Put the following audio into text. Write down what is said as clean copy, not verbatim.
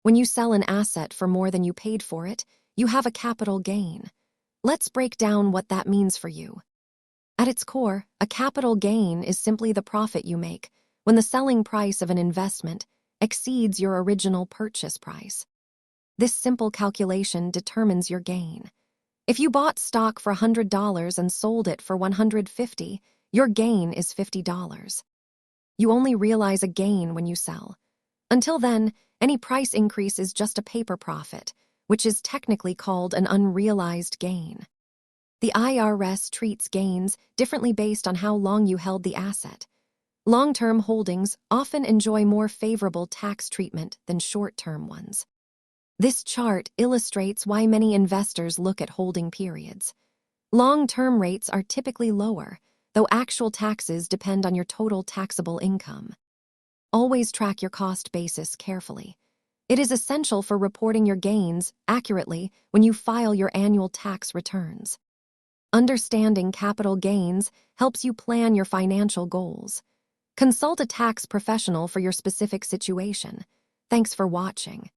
When you sell an asset for more than you paid for it, you have a capital gain. Let's break down what that means for you. At its core, a capital gain is simply the profit you make when the selling price of an investment exceeds your original purchase price. This simple calculation determines your gain. If you bought stock for $100 and sold it for $150, your gain is $50. You only realize a gain when you sell. Until then, any price increase is just a paper profit, which is technically called an unrealized gain. The IRS treats gains differently based on how long you held the asset. Long-term holdings often enjoy more favorable tax treatment than short-term ones. This chart illustrates why many investors look at holding periods. Long-term rates are typically lower, though actual taxes depend on your total taxable income. Always track your cost basis carefully. It is essential for reporting your gains accurately when you file your annual tax returns. Understanding capital gains helps you plan your financial goals. Consult a tax professional for your specific situation. Thanks for watching.